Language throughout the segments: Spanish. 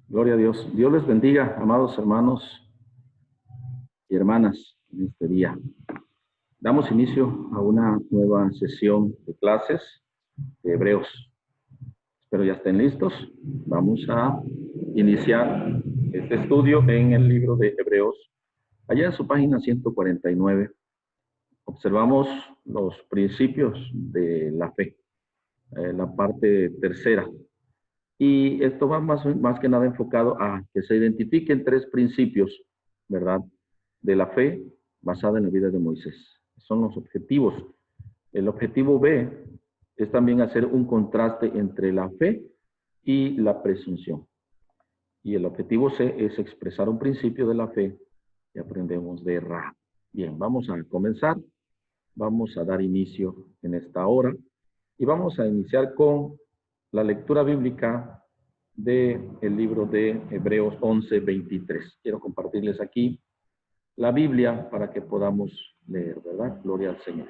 Gloria a Dios. Dios les bendiga, amados hermanos y hermanas, en este día. Damos inicio a una nueva sesión de clases de Hebreos. Espero ya estén listos. Vamos a iniciar este estudio en el libro de Hebreos. Allá en su página 149 observamos los principios de la fe, la parte tercera. Y esto va más que nada enfocado a que se identifiquen tres principios, ¿verdad?, de la fe basada en la vida de Moisés. Son los objetivos. El objetivo B es también hacer un contraste entre la fe y la presunción. Y el objetivo C es expresar un principio de la fe que aprendemos de Ra. Bien, vamos a comenzar. Vamos a dar inicio en esta hora y vamos a iniciar con la lectura bíblica del libro de Hebreos 11:23. Quiero compartirles aquí la Biblia para que podamos leer, ¿verdad? Gloria al Señor.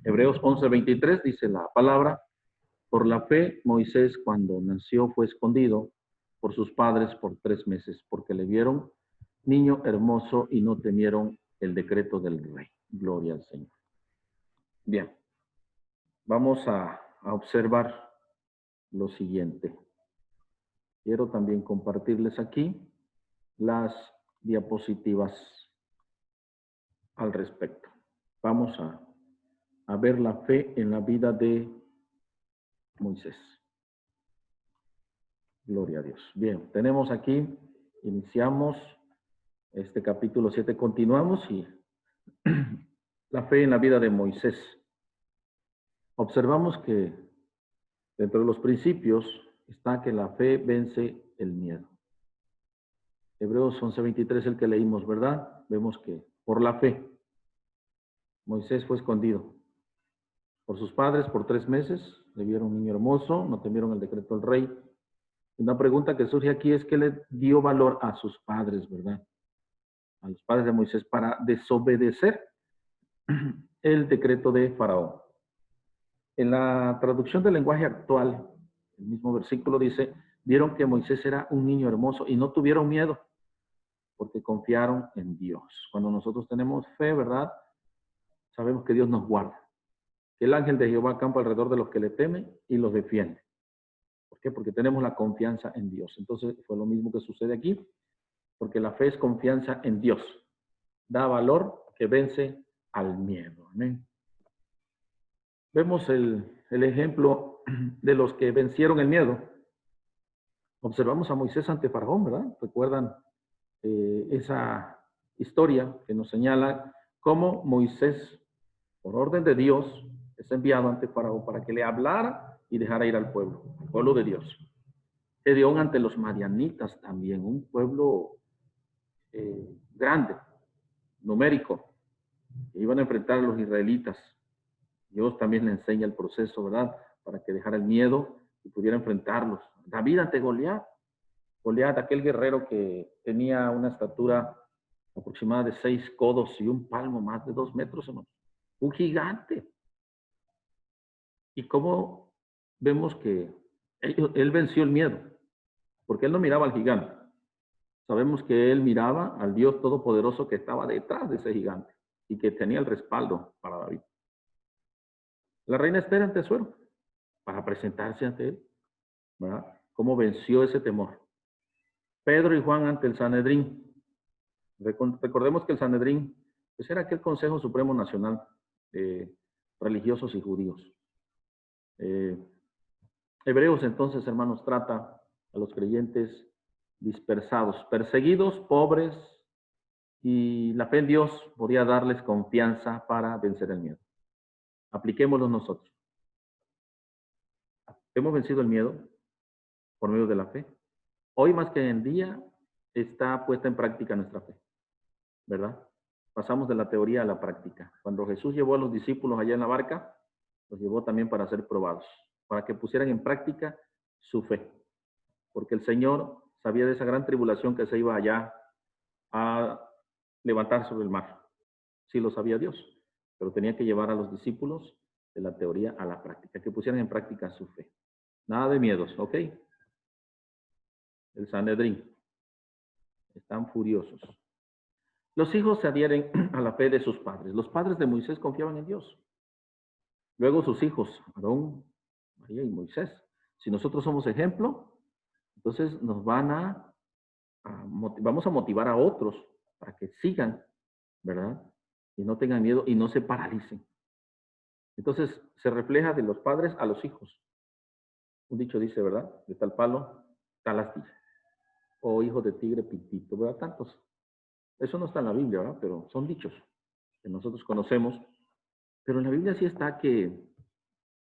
Hebreos 11:23 dice la palabra: por la fe, Moisés, cuando nació, fue escondido por sus padres por 3 meses, porque le vieron niño hermoso y no temieron el decreto del rey. Gloria al Señor. Bien, vamos a observar lo siguiente. Quiero también compartirles aquí las diapositivas al respecto. Vamos a ver la fe en la vida de Moisés. Gloria a Dios. Bien, tenemos aquí, iniciamos este capítulo 7, continuamos y la fe en la vida de Moisés. Observamos que dentro de los principios está que la fe vence el miedo. Hebreos 11:23, el que leímos, ¿verdad? Vemos que por la fe Moisés fue escondido por sus padres por 3 meses, le vieron un niño hermoso, no temieron el decreto del rey. Una pregunta que surge aquí es: ¿qué le dio valor a sus padres, verdad? A los padres de Moisés para desobedecer el decreto de Faraón. En la traducción del lenguaje actual, el mismo versículo dice: vieron que Moisés era un niño hermoso y no tuvieron miedo porque confiaron en Dios. Cuando nosotros tenemos fe, ¿verdad?, sabemos que Dios nos guarda. Que el ángel de Jehová acampa alrededor de los que le temen y los defiende. ¿Por qué? Porque tenemos la confianza en Dios. Entonces fue lo mismo que sucede aquí, porque la fe es confianza en Dios. Da valor que vence al miedo. Amén. Vemos el ejemplo de los que vencieron el miedo. Observamos a Moisés ante Faraón, ¿verdad? Recuerdan esa historia que nos señala cómo Moisés, por orden de Dios, es enviado ante Faraón para que le hablara y dejara ir al pueblo de Dios. Gedeón ante los madianitas también, un pueblo grande, numérico, que iban a enfrentar a los israelitas. Dios también le enseña el proceso, ¿verdad?, para que dejara el miedo y pudiera enfrentarlos. David ante Goliat. Goliat, aquel guerrero que tenía una estatura aproximada de 6 codos y un palmo, más de 2 metros, hermano. Un gigante. Y cómo vemos que él venció el miedo, porque él no miraba al gigante. Sabemos que él miraba al Dios Todopoderoso que estaba detrás de ese gigante y que tenía el respaldo para David. La reina Esther ante Asuero, para presentarse ante él, ¿verdad? Cómo venció ese temor. Pedro y Juan ante el Sanedrín. Recordemos que el Sanedrín pues era aquel Consejo Supremo Nacional de religiosos y judíos. Hebreos entonces, hermanos, trata a los creyentes dispersados, perseguidos, pobres, y la fe en Dios podía darles confianza para vencer el miedo. Apliquémoslo nosotros. Hemos vencido el miedo por medio de la fe. Hoy más que en día está puesta en práctica nuestra fe, ¿verdad? Pasamos de la teoría a la práctica. Cuando Jesús llevó a los discípulos allá en la barca, los llevó también para ser probados, para que pusieran en práctica su fe. Porque el Señor sabía de esa gran tribulación que se iba allá a levantar sobre el mar. Sí lo sabía Dios, pero tenía que llevar a los discípulos de la teoría a la práctica, que pusieran en práctica su fe. Nada de miedos, ¿ok? el Sanedrín. Están furiosos. Los hijos se adhieren a la fe de sus padres. Los padres de Moisés confiaban en Dios. Luego sus hijos, Aarón, María y Moisés. Si nosotros somos ejemplo, entonces nos van vamos a motivar a otros para que sigan, ¿verdad? Y no tengan miedo y no se paralicen. Entonces se refleja de los padres a los hijos. Un dicho dice, ¿verdad? De tal palo, tal astilla. O hijo de tigre pitito, ¿verdad? Tantos. Eso no está en la Biblia, ¿verdad? Pero son dichos que nosotros conocemos. Pero en la Biblia sí está que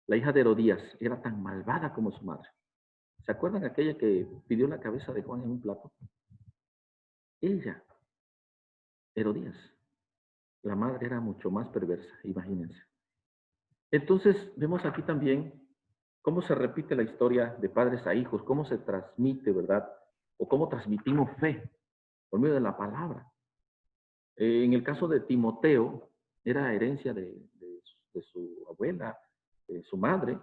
la hija de Herodías era tan malvada como su madre. ¿Se acuerdan aquella que pidió la cabeza de Juan en un plato? Ella, Herodías. La madre era mucho más perversa, imagínense. Entonces, vemos aquí también cómo se repite la historia de padres a hijos, cómo se transmite, ¿verdad? O cómo transmitimos fe por medio de la palabra. En el caso de Timoteo, era herencia de su abuela, de su madre,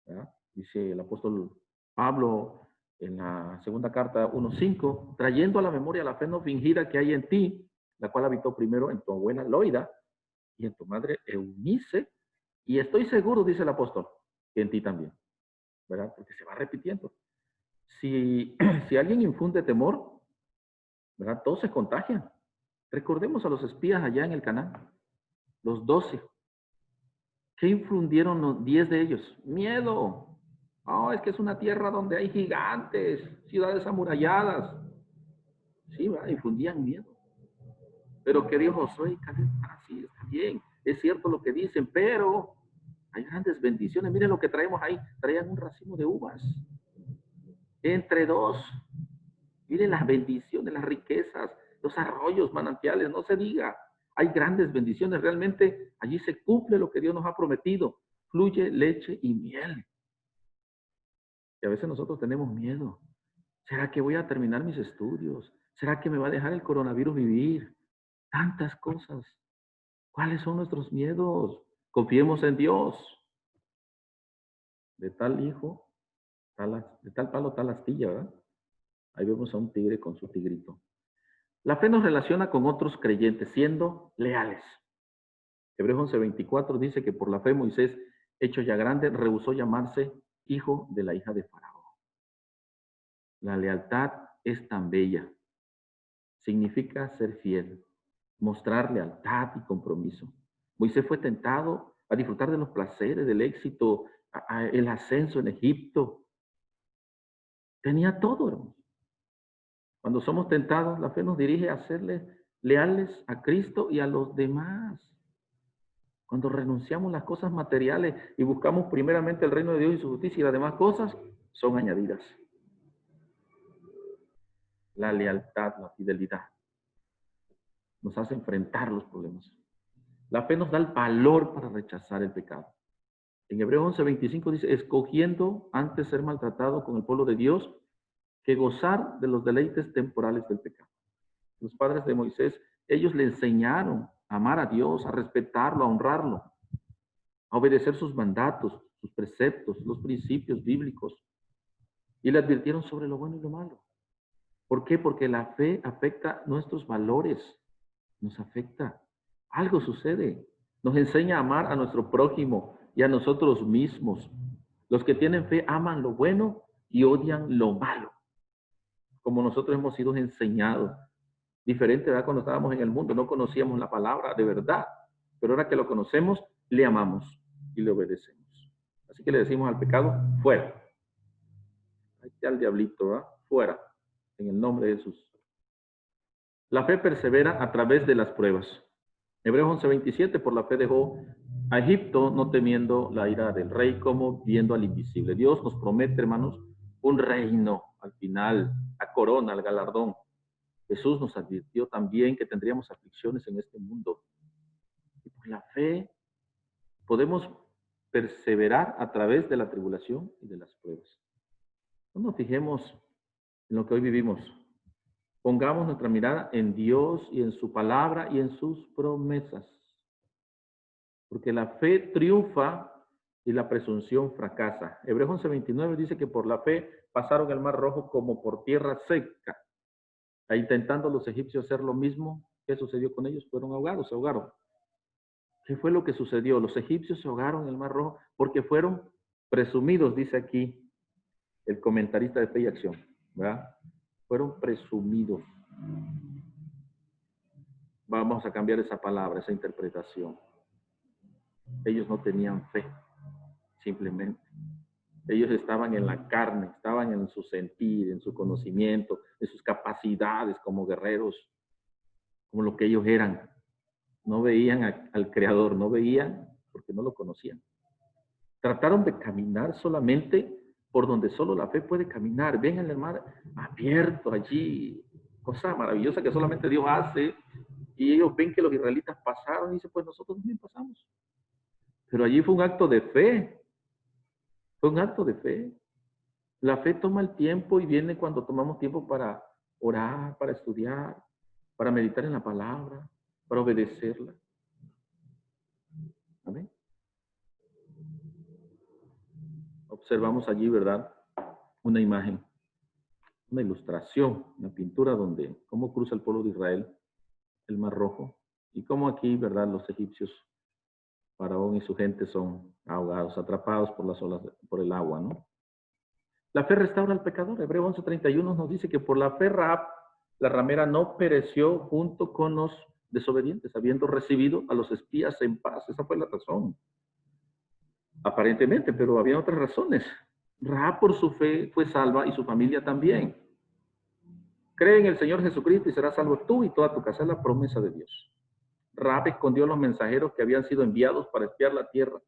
¿verdad? Dice el apóstol Pablo en la segunda carta 1:5, trayendo a la memoria la fe no fingida que hay en ti, la cual habitó primero en tu abuela Loida y en tu madre Eunice, y estoy seguro, dice el apóstol, que en ti también, ¿verdad? Porque se va repitiendo. Si, si alguien infunde temor, ¿verdad? Todos se contagian. Recordemos a los espías allá en el Canaán, los 12. ¿Qué infundieron los 10 de ellos? Miedo. Oh, es que es una tierra donde hay gigantes, ciudades amuralladas. Sí, ¿verdad? Infundían miedo. Pero ¿qué dijo Josué? Sí, está bien, es cierto lo que dicen, pero hay grandes bendiciones. Miren lo que traemos ahí. Traían un racimo de uvas. Entre dos. Miren las bendiciones, las riquezas, los arroyos, manantiales, no se diga. Hay grandes bendiciones. Realmente allí se cumple lo que Dios nos ha prometido. Fluye leche y miel. Y a veces nosotros tenemos miedo. ¿Será que voy a terminar mis estudios? ¿Será que me va a dejar el coronavirus vivir? Tantas cosas. ¿Cuáles son nuestros miedos? Confiemos en Dios. De tal hijo, de tal palo, tal astilla, ¿verdad? Ahí vemos a un tigre con su tigrito. La fe nos relaciona con otros creyentes, siendo leales. Hebreos 11:24 dice que por la fe Moisés, hecho ya grande, rehusó llamarse hijo de la hija de Faraón. La lealtad es tan bella. Significa ser fiel, mostrar lealtad y compromiso. Moisés fue tentado a disfrutar de los placeres, del éxito, el ascenso en Egipto. Tenía todo, hermano. Cuando somos tentados, la fe nos dirige a serles leales a Cristo y a los demás. Cuando renunciamos a las cosas materiales y buscamos primeramente el reino de Dios y su justicia y las demás cosas, son añadidas. La lealtad, la fidelidad, nos hace enfrentar los problemas. La fe nos da el valor para rechazar el pecado. En Hebreos 11:25 dice, escogiendo antes ser maltratado con el pueblo de Dios que gozar de los deleites temporales del pecado. Los padres de Moisés, ellos le enseñaron a amar a Dios, a respetarlo, a honrarlo, a obedecer sus mandatos, sus preceptos, los principios bíblicos. Y le advirtieron sobre lo bueno y lo malo. ¿Por qué? Porque la fe afecta nuestros valores, nos afecta. Algo sucede. Nos enseña a amar a nuestro prójimo y a nosotros mismos. Los que tienen fe aman lo bueno y odian lo malo. Como nosotros hemos sido enseñados. Diferente, ¿verdad? Cuando estábamos en el mundo, no conocíamos la palabra de verdad. Pero ahora que lo conocemos, le amamos y le obedecemos. Así que le decimos al pecado, fuera. Ahí está el diablito, ¿verdad? Fuera. En el nombre de Jesús. La fe persevera a través de las pruebas. Hebreos 11:27, por la fe dejó a Egipto, no temiendo la ira del rey, como viendo al invisible. Dios nos promete, hermanos, un reino al final, la corona, el galardón. Jesús nos advirtió también que tendríamos aflicciones en este mundo. Y por la fe podemos perseverar a través de la tribulación y de las pruebas. No nos fijemos en lo que hoy vivimos. Pongamos nuestra mirada en Dios y en su palabra y en sus promesas. Porque la fe triunfa y la presunción fracasa. Hebreos 11:29 dice que por la fe pasaron el Mar Rojo como por tierra seca. E intentando los egipcios hacer lo mismo, ¿qué sucedió con ellos? Fueron ahogados, se ahogaron. ¿Qué fue lo que sucedió? Los egipcios se ahogaron en el Mar Rojo porque fueron presumidos, dice aquí el comentarista de Fe y Acción, ¿verdad? Fueron presumidos. Vamos a cambiar esa palabra, esa interpretación. Ellos no tenían fe, simplemente. Ellos estaban en la carne, estaban en su sentir, en su conocimiento, en sus capacidades como guerreros, como lo que ellos eran. No veían al Creador, no veían porque no lo conocían. Trataron de caminar solamente por donde solo la fe puede caminar. Ven en el mar abierto allí, cosa maravillosa que solamente Dios hace. Y ellos ven que los israelitas pasaron y dicen, pues nosotros también pasamos. Pero allí fue un acto de fe. Fue un acto de fe. La fe toma el tiempo y viene cuando tomamos tiempo para orar, para estudiar, para meditar en la palabra, para obedecerla. Amén. Observamos allí, ¿verdad? Una imagen, una ilustración, una pintura donde cómo cruza el pueblo de Israel el Mar Rojo y cómo aquí, ¿verdad? Los egipcios, Faraón y su gente son ahogados, atrapados por las olas, por el agua, ¿no? La fe restaura al pecador. Hebreo 11:31 nos dice que por la fe Rahab, la ramera, no pereció junto con los desobedientes, habiendo recibido a los espías en paz. Esa fue la razón. Aparentemente, pero había otras razones. Rahab por su fe fue salva y su familia también. Cree en el Señor Jesucristo y serás salvo tú y toda tu casa. Es la promesa de Dios. Rahab escondió a los mensajeros que habían sido enviados para espiar la tierra.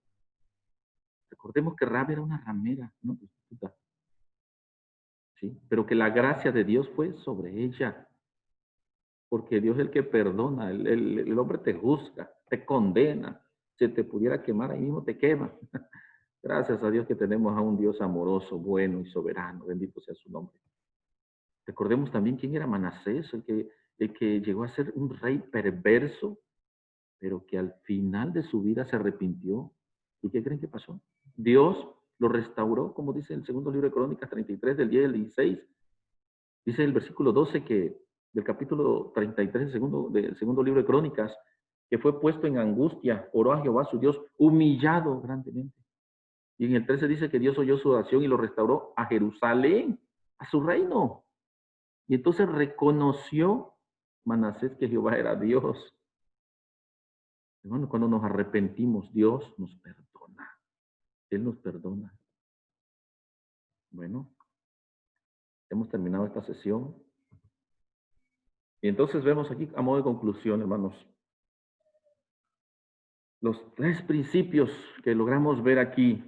Recordemos que Rahab era una ramera, ¿no? ¿Sí? Pero que la gracia de Dios fue sobre ella. Porque Dios es el que perdona, el hombre te juzga, te condena. Si te pudiera quemar, ahí mismo te quema. Gracias a Dios que tenemos a un Dios amoroso, bueno y soberano. Bendito sea su nombre. Recordemos también quién era Manasés, el que llegó a ser un rey perverso, pero que al final de su vida se arrepintió. ¿Y qué creen que pasó? Dios lo restauró, como dice el segundo libro de Crónicas 33, del 10 al 16. Dice el versículo 12 que del capítulo 33 del segundo libro de Crónicas, que fue puesto en angustia, oró a Jehová su Dios, humillado grandemente. Y en el 13 dice que Dios oyó su oración y lo restauró a Jerusalén, a su reino. Y entonces reconoció Manasés que Jehová era Dios. Bueno, cuando nos arrepentimos, Dios nos perdona. Él nos perdona. Bueno, hemos terminado esta sesión. Y entonces vemos aquí, a modo de conclusión, hermanos, los tres principios que logramos ver aquí,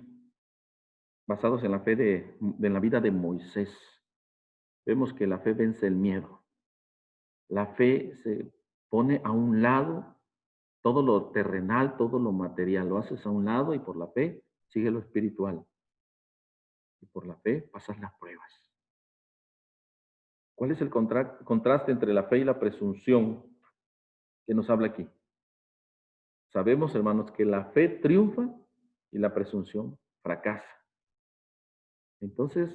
basados en la fe de la vida de Moisés. Vemos que la fe vence el miedo. La fe se pone a un lado todo lo terrenal, todo lo material. Lo haces a un lado y por la fe sigue lo espiritual. Y por la fe pasas las pruebas. ¿Cuál es el contraste entre la fe y la presunción que nos habla aquí? Sabemos, hermanos, que la fe triunfa y la presunción fracasa. Entonces,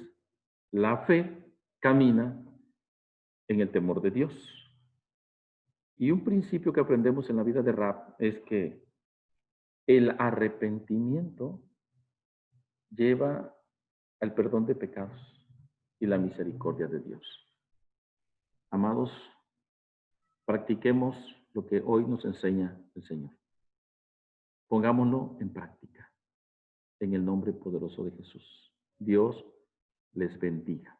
la fe camina en el temor de Dios. Y un principio que aprendemos en la vida de Rahab es que el arrepentimiento lleva al perdón de pecados y la misericordia de Dios. Amados, practiquemos lo que hoy nos enseña el Señor. Pongámoslo en práctica, en el nombre poderoso de Jesús. Dios les bendiga.